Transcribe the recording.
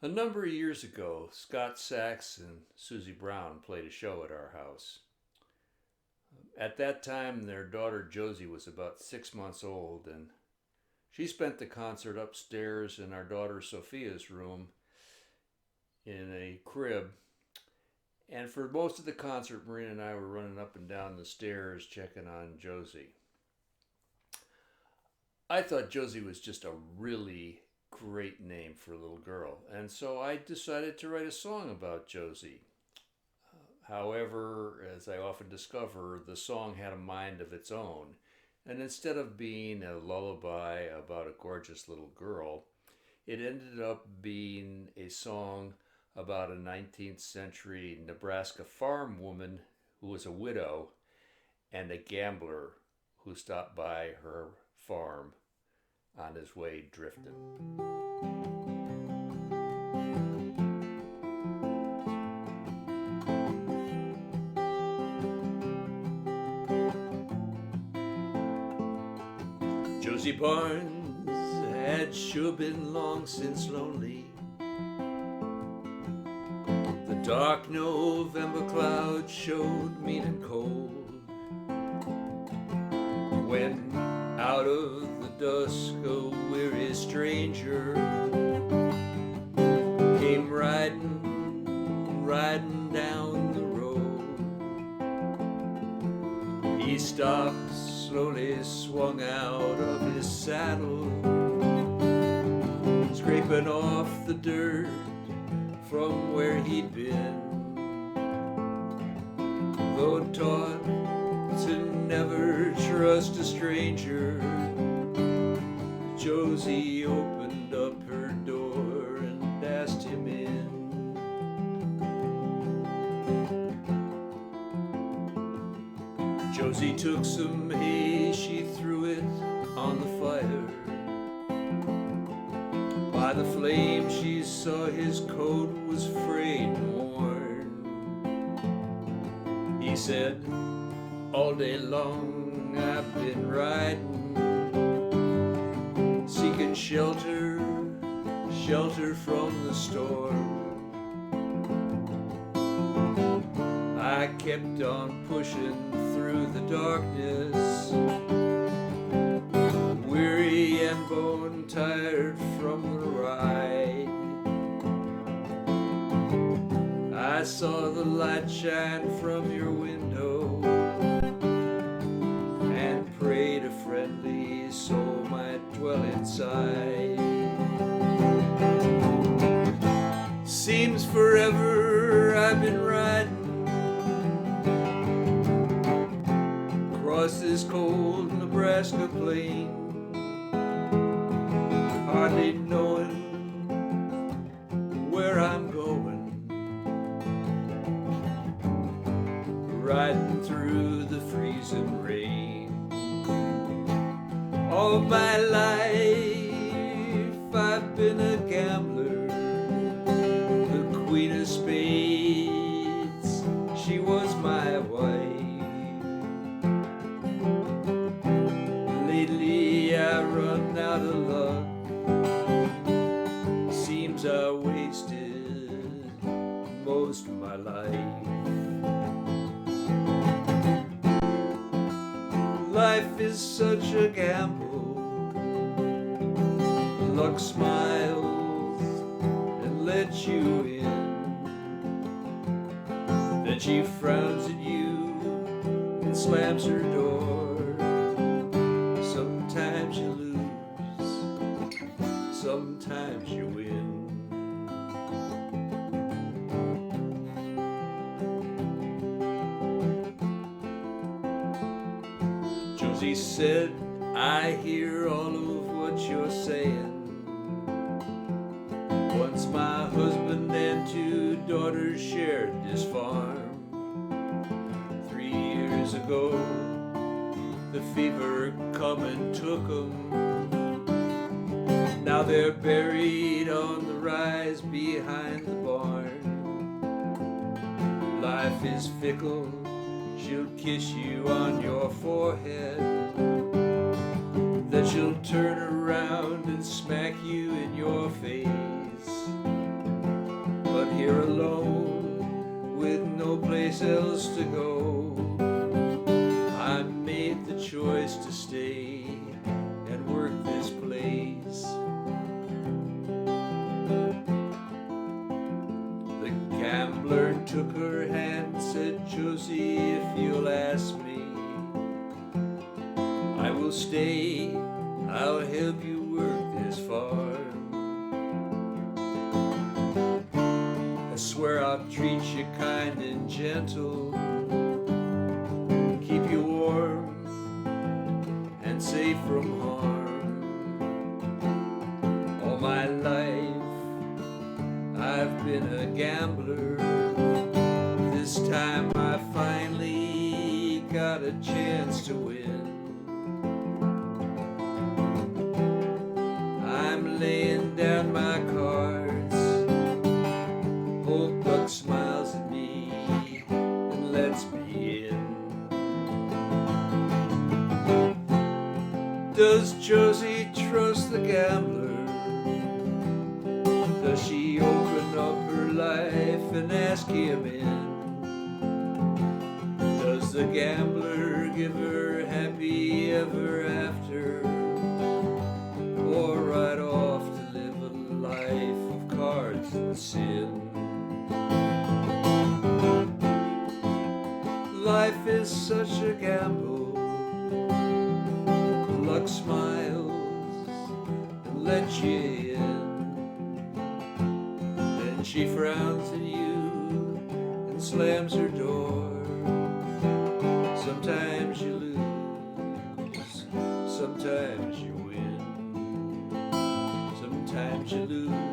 A number of years ago, Scott Sachs and Susie Brown played a show at our house. At that time, their daughter Josie was about 6 months old, and she spent the concert upstairs in our daughter Sophia's room in a crib. And for most of the concert, Marina and I were running up and down the stairs checking on Josie. I thought Josie was just a really great name for a little girl, and so I decided to write a song about Josie. However, as I often discover, the song had a mind of its own, and instead of being a lullaby about a gorgeous little girl, it ended up being a song about a 19th century Nebraska farm woman who was a widow and a gambler who stopped by her farm on his way drifting. Josie Barnes had sure been long since lonely. The dark November clouds showed mean and cold, when out of the dusk a weary stranger came riding down the road. He stopped, slowly swung out of his saddle, scraping off the dirt from where he'd been. Though taught to never trust a stranger, Josie opened up her door and asked him in. Josie took some hay, she threw it on the fire. By the flame she saw his coat was frayed and worn. He said, "All day long I've been riding, seeking shelter from the storm. I kept on pushing through the darkness, weary and bone tired from the ride. I saw the light shine from your window and prayed a friendly soul might dwell inside. Seems forever I've been riding across this cold Nebraska plain, hardly knowing where I'm going, riding through the freezing rain. All my life I've been a gambler, the queen of spades, she was my wife. Lately I run out of luck, seems I wasted most of my life. Life is such a gamble, luck smiles and lets you in, then she frowns at you and slams her door. Sometimes you lose, sometimes you win. Josie said, I hear all of what you're saying. Once my husband and two daughters shared this farm. 3 years ago, the fever come and took 'em. Now they're buried on the rise behind the barn. Life is fickle, she'll kiss you on your forehead, then she'll turn around and smack you in your face. ago, I made the choice to stay and work this place. The gambler took her hand and said, Josie, if you'll ask me, I will stay, I'll help you work this farm. I swear I'll treat you kind and gentle, keep you warm and safe from harm. All my life I've been a gambler. This time I finally got a chance to win. I'm laying down my cards. Old Buck smiles at me and lets me in. Does Josie trust the gambler? Does she open up her life and ask him in? Does the gambler give her happy ever after, or ride off to live a life of cards and sin? Life is such a gamble. Luck smiles and lets you in. Then she frowns at you and slams her door. Sometimes you lose, sometimes you win. Sometimes you lose,